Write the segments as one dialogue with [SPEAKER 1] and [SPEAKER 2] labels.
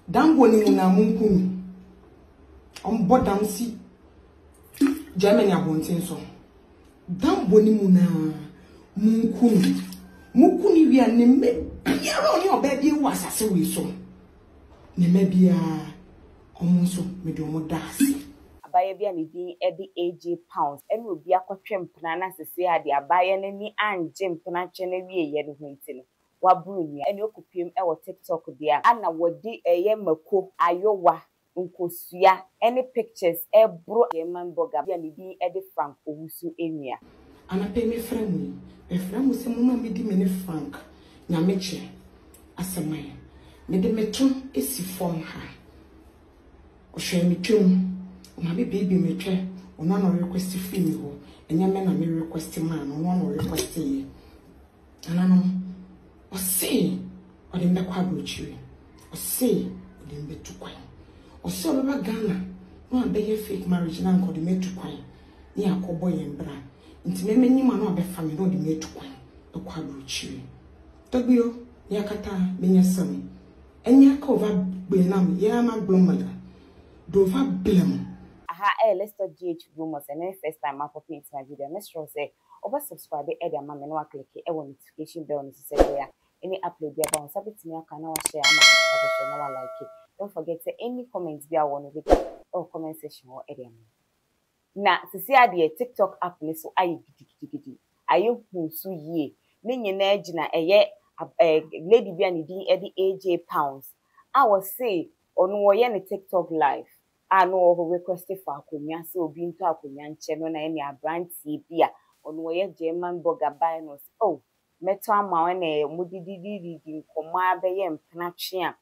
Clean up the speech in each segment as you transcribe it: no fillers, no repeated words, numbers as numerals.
[SPEAKER 1] Dambo ni na munkumi. Dam si Germany abonten so. Dambo ni na munkumi. Mukuni wi ane me bia ro ni obabi wu asase we so. Ne me bia omo so me do mo dase.
[SPEAKER 2] Abaye bia ne din edi AJ pounds ene obi akotwem pena na sese ade abaye ne ni anje mpena chene wie ye no hwenti no waburu nia ene okupiem e wo TikTok dia ana wodi eye mako ayowa nkosua ene pictures e bro man boga bia ne din edi Frank Owusu enua
[SPEAKER 1] ana pe me fremu e fremu se mama me di me ne Frank na meche asemai me de metum esi form ha o hwe me twem my baby me try ono no request free ho enya me na me request man ono no request ye anano o say o de me kwa brochiri o say o de me tukwan o say o be Ghana no be fake marriage na nko de me tukwan ni akobo ye mbra nti me menyi ma no be family no de me tukwan e kwa brochiri tobio yakata menya sam enya ka over gbenam ya ma blomala do over blem.
[SPEAKER 2] Let's start GH rumors and then first time I pop into my video. Make sure say over subscribe and your mama no click notification bell to say there any upload there on submit to me can share my like it. Don't forget to any comments there want to or comment section or area. Na to see the TikTok app ni so ayi gidi ayi hu so ye ne nyina agina eye lady bia ni din edi AJ pounds I was say on wo ye ne TikTok live ano ho request for akonya se obi nto akonya nche no na ene abrantie bia ono ye German burger buy no oh meto ama we na mudididi nkomo abeye mpena twe a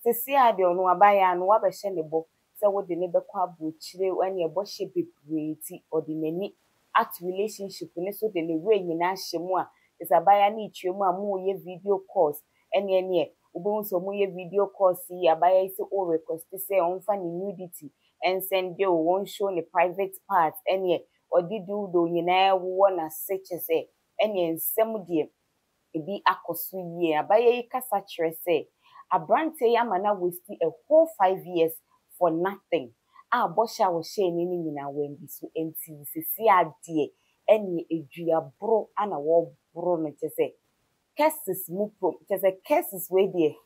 [SPEAKER 2] sesi ade ono abaya no wabehye ne bo se wo de ne bekwa abrochire wane ebohye bebreti ordinary at relationship ne so de ne we nyina hyemu a isabaya na itwemu a mo ye video calls ene ubon so mo ye video calls yi abaya ise o request say on fa ni nudity and send you won't show the private parts ene odi do nyina wo na seche say ene nsem die ebi akoso yi abaya yi kasa kire say abrante ya mana waste a whole 5 years for nothing bosha wo she ni nyina wendi so enti sisi ade ene edua bro ana wo bro no chese cases mupro chese cases we die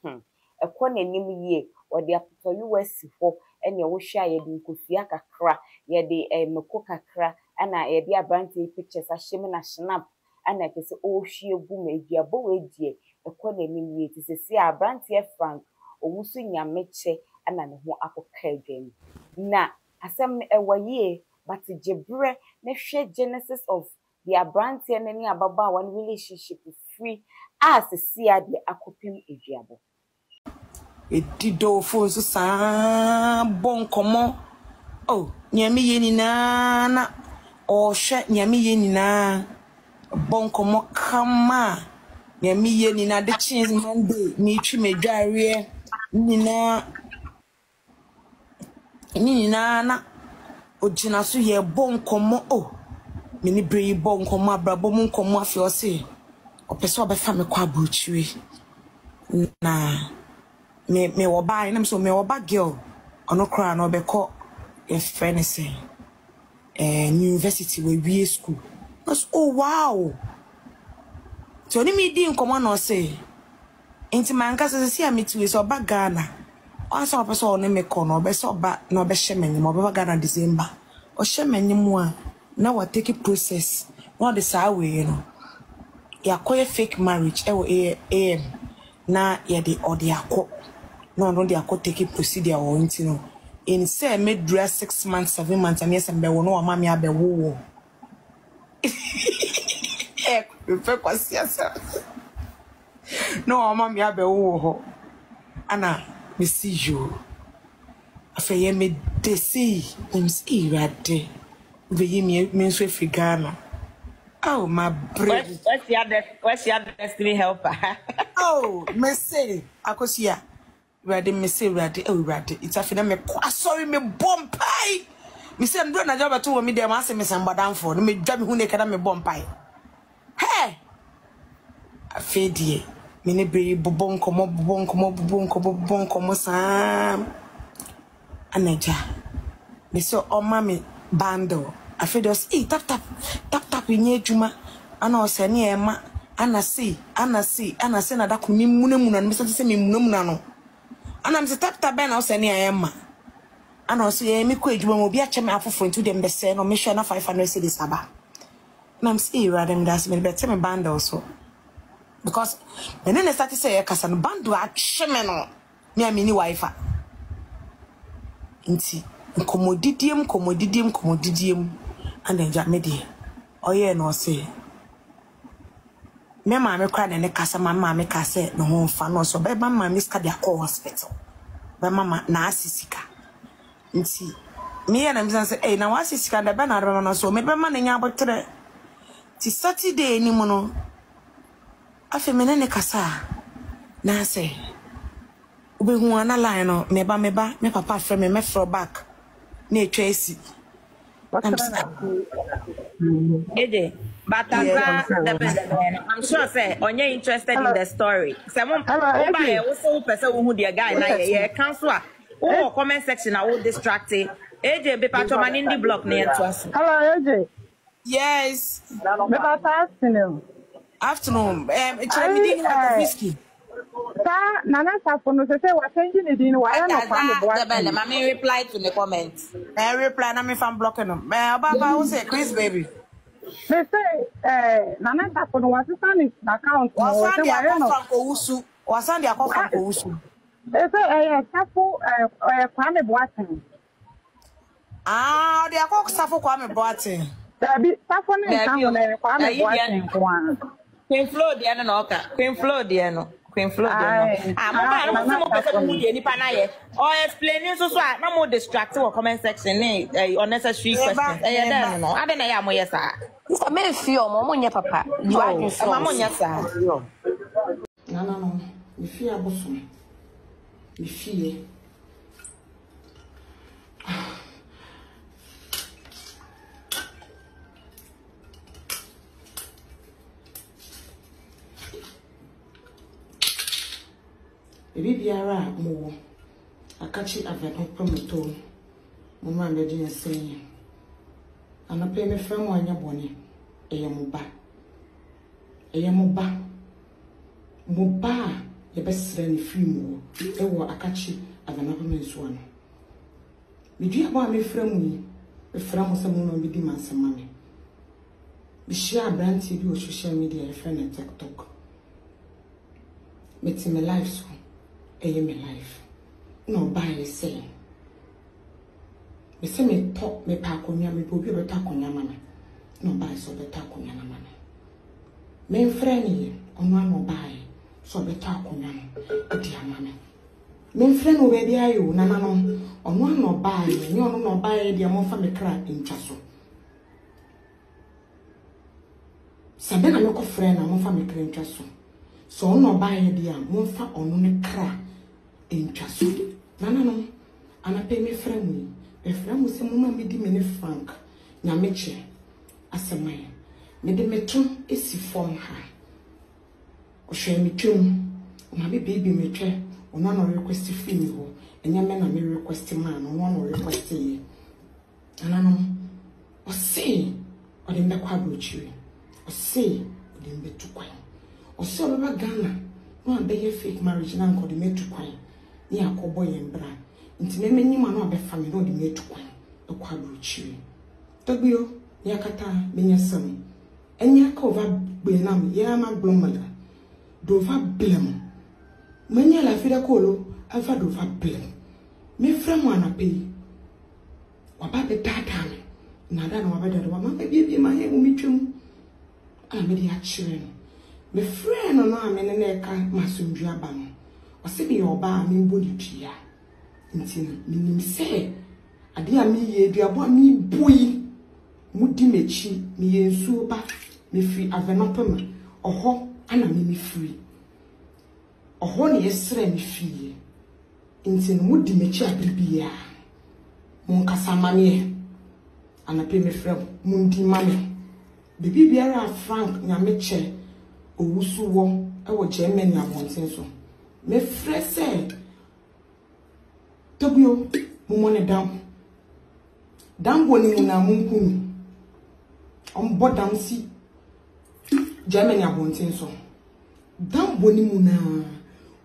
[SPEAKER 2] ekona nim ye odi apoto US ho ene wo hwa ye de nkofia kakra ye de meko kakra ana ye de abrante pictures ahyem na snap ana kese o hwie gu ma edua bo we die ekona nim ye sisi abrante Frank Owusu nyameche ana ne ho akoka adwam na asem ewaye but jebre na hwe genesis of the abrante and any ababa one relationship free as see ade akopim eduabo
[SPEAKER 1] edido fo so sa bon komo oh nyame ye nyina na o hwe nyame ye nyina bon komo kama nyame ye nyina de chins monday ni twi medware nyina na ojina so ye bon komo oh mini brei bon komo abrabo mun komo afi o se opese obefa me kwa brochire na me wo ba ina so me wo ba girl ono kra na obekọ e friend say university we wie school oh wow so ni mi di nkomo na o se enti manka se se amiti we so ba Ghana asa opese o ne me kono obese oba na obehye menyim oba Ghana December o hye menyim a na what take process no the saa we no ya koye fake marriage am na ya de odi akọ no de akọ take procedure o nti no in say me dress 6 months 7 months and yes mbe wo no ma me abewo fe kwasiasa no ma me abewo ho ana me see you afeye me desi see rade we me so Ghana. Oh my brave.
[SPEAKER 2] What's your destiny helper?
[SPEAKER 1] Oh, me say akosia rade me say rade oh rade it's afina me sorry me bomb pie me say ndo na job to me dem ase me sambadam for me dwa me hu ne kada me bomb pie hey afedie mene be bobonko sam anaja me so o mami bando afedos tap nye juma ana ose ne ema ana see na da ko mi munamuna no me se me munamuna no ana me se tap be na ose ne ema ana ose ye mi ko ejuma mo bi a cheme afofo ntu dem be se no me hwe na 500 cedis aba na me say radem das me be me bando also because when they started say kasa no bando a cheme no me amini wifi nti komodidiem and enja me dey oye no say me ma me kwa ne kasa ma me kasa no ho fa no so be ba ma me ska dia call hospital be mama na asisika nti me ya na me say na wa asisika da be na do no so me be ma na nya abotre ti Saturday ni mu no afi me ne kasa na say ubehu ana line no me papa frɛ me throw back na etwa esi
[SPEAKER 2] but I'm sure say onye interested in the story say mo buy we so person who the guy na ye cancel a comment section na wo distracted AJ be patcho man in the block na to us.
[SPEAKER 3] Hello AJ.
[SPEAKER 1] Yes
[SPEAKER 3] Me papa
[SPEAKER 1] afternoon it's me din whiskey
[SPEAKER 3] Nana Safono say we changing it in why no
[SPEAKER 2] Debele mama reply to the comments.
[SPEAKER 1] Reply na me fan blocking them. Baba who say Chris baby.
[SPEAKER 3] They say Nana Safono was standing account no say why no
[SPEAKER 1] Wasandi akọ usu.
[SPEAKER 3] They say Safo Kwame Boateng.
[SPEAKER 1] They akọ Safo Kwame Boateng.
[SPEAKER 3] Safo ne Kwame Boateng kwa.
[SPEAKER 2] Queen Flo de no oka. Queen Flo de no. Queen Flo de no. Mo person who dey nipa na ye. Or explaining so na mo distract wo comment section ni unnecessary questions. There no. Ade na ya mo yes ah.
[SPEAKER 4] Me feel mo nya papa. You are you so.
[SPEAKER 2] Mo nya sa.
[SPEAKER 1] No. Me fie aboso. Me fie. Bibiara mo akachi aveno promoto mo ma me di ensenye anape me fam anya bone eye mo ba ye besre ni film e wo akachi aveno promoto no me di abo me fram ni e fram se mo no bi di mansema me bi share brand bi o social media e friend TikTok me me live so my life. No buy say. Me say me talk me pa konya me bobi be ta konya mama. No buy so be ta konya na mama. Me friend ye ono no buy so be ta konya no di mama. Me friend no be dia yo na no ono no buy ni ono no buy dia mo fa me kra ntwa so. Sabe na me ko friend na mo fa me kra ntwa so. So ono buy dia mo fa ono ne kra intwaso nana no anape me frame e frame se mama me di me ne frank nya meche asemai me de meto esi form ha o hwe me twem o ma be baby me twe o no request film ho enya me na me request man o no request ye nana no o say o de me kwa brochiri o say o de me tu kwan o say o be Ghana no be fake marriage na nko de me tu kwan ni akobo yembra nti me menyima no abefa me no de metu kwan ekwa brochiri tobio ni akata menyasam enya ka ova gbenam ya ma glomala do va blem menya la fida kolo alfa do va blem me fremu anape waba be dada me na da no waba dada wama be ma he umitwem a me di a chire no me friend no amene na eka masundua ba no Osibi oba mi bodi tia ntina minim se ade a mi ye duabo mi boyi mudi mechi mi ye nsuo ba mi fi avenopema oho ana mi free oho ne yesre mi fie ntina mudi mechi abribia mon kasama me anape me frem mundi mame bibi biara Frank nya meche owusu wo wo Germany abonten so me frɛ sɛ tobio mo mo ne dam boni mu na munkunu bodam si Germany abonten so dam boni mu na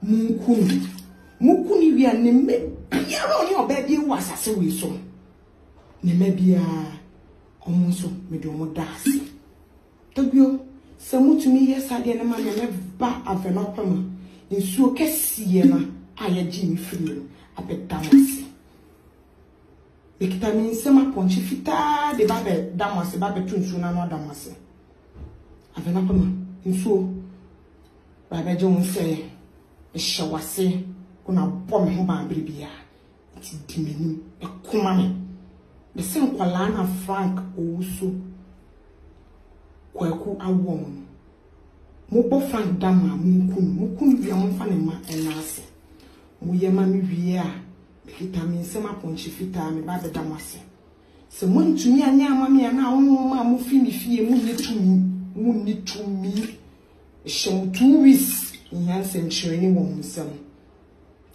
[SPEAKER 1] munkunu mukuni wi an me bia ro ni obedi wo asase we so ne me bia omo so me do mo das tobio se mutumi yesade na ma me ba avenopama nsuo kesiye na ayaji mi firi abedamase ekita mi nsema ponchi fita de babe damase babe tunsu na no damase avenopama nsuo babe je unse ehwase kuna bom ho ba bribia ti dimenu ekuma me de sen kwala na Frank owuso kwaku awon mo bo Frank dama munkunu bia mo fa ne ma enase mo yema mi wie a bekita mi nsema ponchi fita me ba beda mwase se mo ntumi anya amame na won ma mo fi mi fie mo ni tumi shom 2 weeks nyanse nchireni wo nsem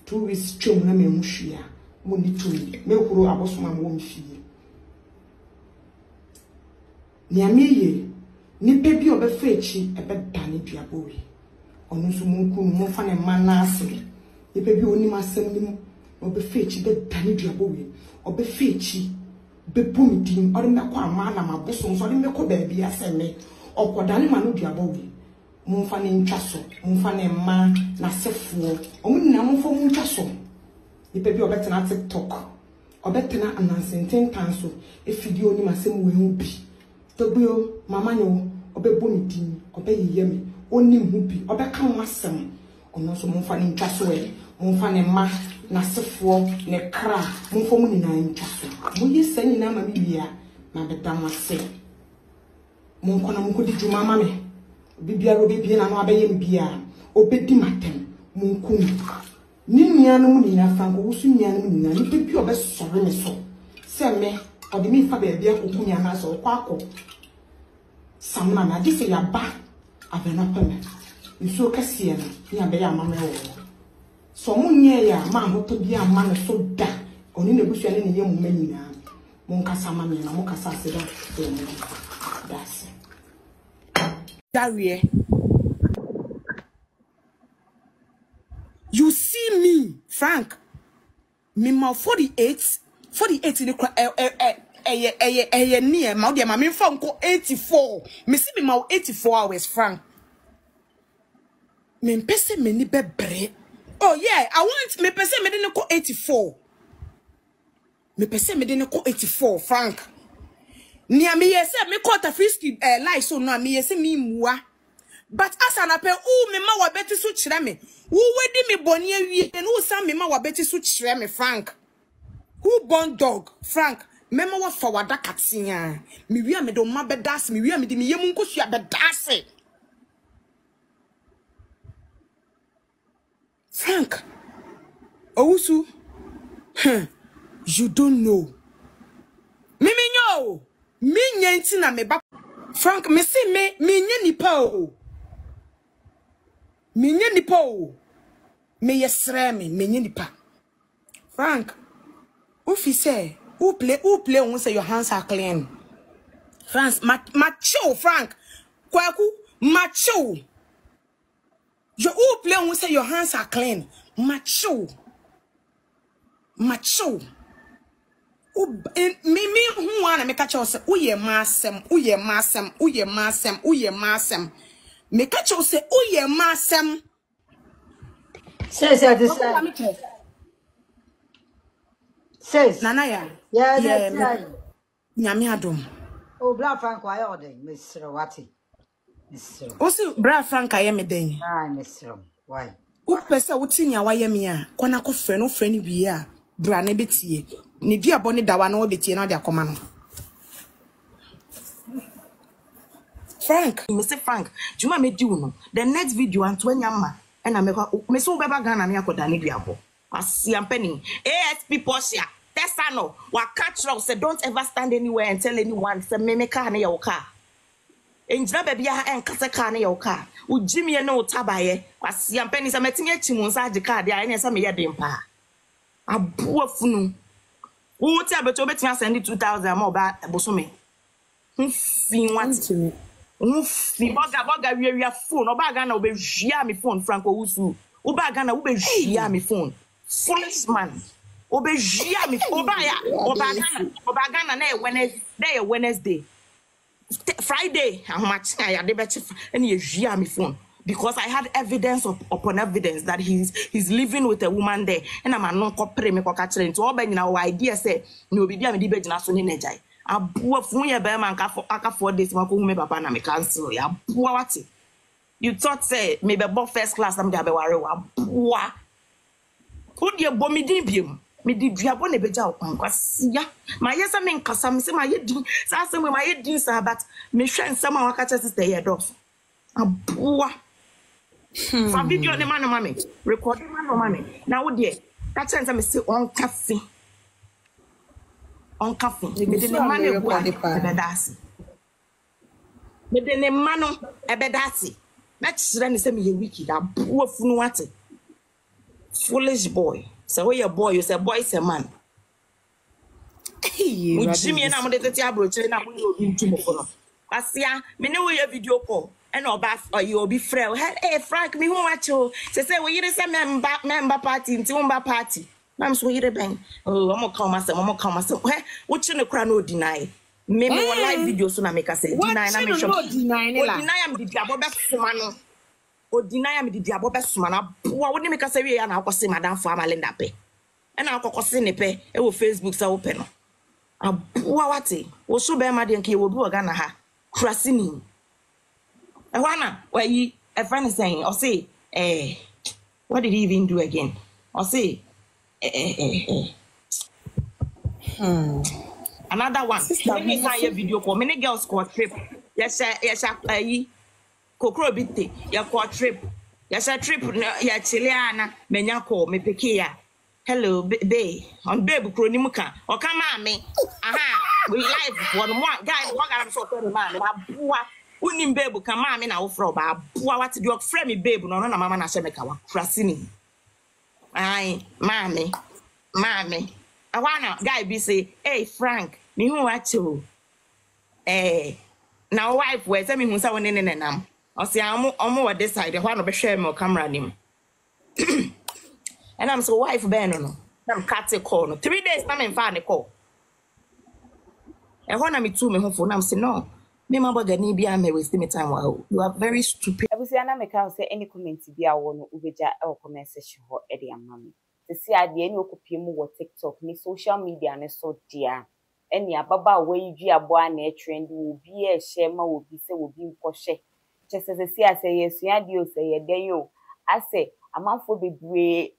[SPEAKER 1] 2 weeks twem na me hwia mo ni tumi me kuro abosoma mo mi fie ni ameye ni pebi obefa echi ebeda ne duabowe onu so munkunu mo fa ne manase ni pebi oni masem ni obefa echi beda ne duabowe obefa echi bebum din ore mekọ ama na maboso so ore mekọ ba bia seme okodane ma no duabowe mo fa ne ntwaso mo fa ne ma na sefuo omo nyina mo fa mo ntwaso ni pebi obetena TikTok obetena anansenten tanso efidi oni masem we hu bi tobio mama nyo obebo mi din obeyeye me onim hu bi obeka ho asem ono so mo fa ne ntwaso e mo fa ne ma na sefuo ne kra mo fa mo nyina ntwaso mo yesa nyina ma mi bia na beda mase mo nkona mo kodi djuma ma me bibia ro bibia na no abeye mi bia obedi matem mo nkunu ni nuanu mu nyina Frank wusu nuanu mu nyina ni bibia obesore me so se me odi mi fa bia kokunya na so kwakọ samna na di se ya ba avenopeme nsuo kase na nya be ya mama wo so munye ya ma hoto bia ma no so da oni na busu ne ne yemu manyina mon kasa ma me na mo kasa se da that's Darie, you see me Frank me ma 48 in the near my dear mammy phone call 84. Me see me ma 84 hours, Frank. Me pese me ni bebre. Oh yeah, I want me pese me didn't call 84. Me pese me didn't call 84, Frank. Nia me yes, me call the frisky lie so no me yes me mua. But as an apple, oh me ma wa beti so chire me. Who wedi me bonnie wie and who sam me ma wa beti so chire me, Frank. Who born dog, Frank? Mema wa fawada katsinya. Mi wi me do ma bedas, mi wi me di mi yemu nkosua bedase. Frank. Owusu. You don't know. Me nyo. Mi nyanti na me ba. Frank, me si me nye nipa o. Me nye nipa o. Me yesre me nye nipa. Frank. Ufi say, who play won't say your hands are clean. France, macho, Frank. Kwaku, macho. You who play won't say your hands are clean. Macho. Macho. Me who wanna make a choice. Uye masem. Make a choice. Uye masem.
[SPEAKER 5] Says
[SPEAKER 1] Nanaya.
[SPEAKER 5] Yeah, that's right.
[SPEAKER 1] Nyami adom.
[SPEAKER 5] Oh, Bra Frank, why are they, Mr. Watty? Mr.
[SPEAKER 1] Also, Bra Frank, I am a day.
[SPEAKER 5] Ah, Mr. Why?
[SPEAKER 1] What person would see ya? Why am I? Kona ko friend, no friend, we are. Bra nebeti. Ni dia boni dawa no beti na dia command. Frank, Mr. Frank, Juma made you no. The next video and 20 yamma. And I make me so beba gana me akoda ni diabo. As I'm penny. ASP Portia. Tesano. Wa catch rock. Say don't ever stand anywhere and tell anyone. Say me car na your car. enjina baby a enkase car na your car wo jimie na wo tabaye kwase ampani sa metimi achimu nsa age car dia ene sa me yede mpa aboa funu wo ti abeto betia send 2000 ma oba bosome fi want fi boga wi phone oba ga na obehwia me phone Franco Wusu oba ga na obehwia me phone foolish man obehwia me oba ga na na Wednesday Friday how much I had the me phone because I had evidence upon evidence that he's living with a woman there and I'm not copre me catch into all ben now idea say no be me di be na so ni nejai aboa fun ye be man aka 4 days ma ko me papa na me cancel ya aboa what you thought say me be bo first class am dey be ware wa aboa who dey bo me din biem me di duabo na beja okwan kwasia ma yesa me nkasa me se ma ye din sa se me ma ye din sa but me hwe nsam a waka sister ye dof aboa fa video ne ma no mame record ma no mame na wo de ka chen me se on cafe me de ne ma no ebedasi me de ne ma no ebedasi na chire ne se me ye wiki da aboa funu wate foolish boy. So we a boy, you say boy is a man. We Jimmy and I'm the Tiabro, na we will be too. Asia, me know your video call. And or bath or you'll be frail. Hey, Frank, me who watch you. Say, we is a member party, Timba party. Mam sweet a bang. Oh, I'm gonna come myself. What you no crown deny? Maybe one live video so na make us say deny. I'm deny am the diabo best man. O deny am the diabo best man. Wa woni make us say we na akwose madam for amalinda pe. E na akokose ne pe e wo Facebook sa open no. Aboa wate. Wo so be ma de nke wo bi oga na ha. Krasini. E wana where you a friend is saying or say what did he even do again? Or say another one. Many guy video call. Many girls call trip. Yes, kokro bitte. Ya call trip. Yes, a trip. Ya Chileana. Menya call me pekia. Hello, babe. On babe kronimuka. Or come on me. Aha. We live one more guy. One guy I'm so sorry, man. Unim babe come on me na ofro ba. What do you friend me babe? No, na mama na shemeka wa krasini. Ay, mommy. I wanna guy be say, hey Frank, me who watch you. Now wife we say me who say won nenenam. O say omo this side, why no be share me camera nim. And I'm so wife ben no. I'm cut a call no. 3 days na me fa ne call. And when I me too me home phone, I'm say no. Me ma boga ni bia me waste me time wow. You are very stupid.
[SPEAKER 2] Abusiana make am say any comment bia wo no ubeja e comment section ho e de amam. Se ade ni okopie mu wo TikTok ni social media ne so dia. Eni ababa we yidwi aboa na trend wo bi e share ma wo bi se wo bi nkwohwe. Chese se ase yesua de o se ye den yo. Ase amanfo bebre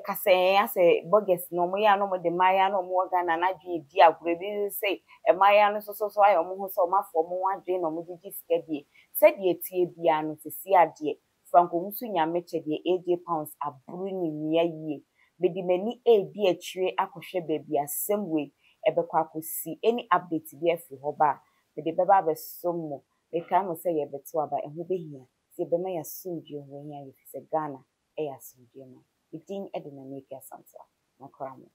[SPEAKER 2] kase ase bogus no mo ya no mo de maya no mo Ghana na dwi di agure bi say maya no so ayo mo ho so mafo mo wadwe no mo gigi skadie sadie tie bia no se ade Franco Wusu nyameche de AJ pounds aburu ni nia yie bedi mani di akire akohwe baby asem we ebekwa akosi any update bi afi ho ba bedi beba besom mo e kan mo say ye beto aba eho behia se be ma ya sumdwe ho hia ye fi se Ghana ya sumdwe ma Eating Edina make a sansa. Makramo.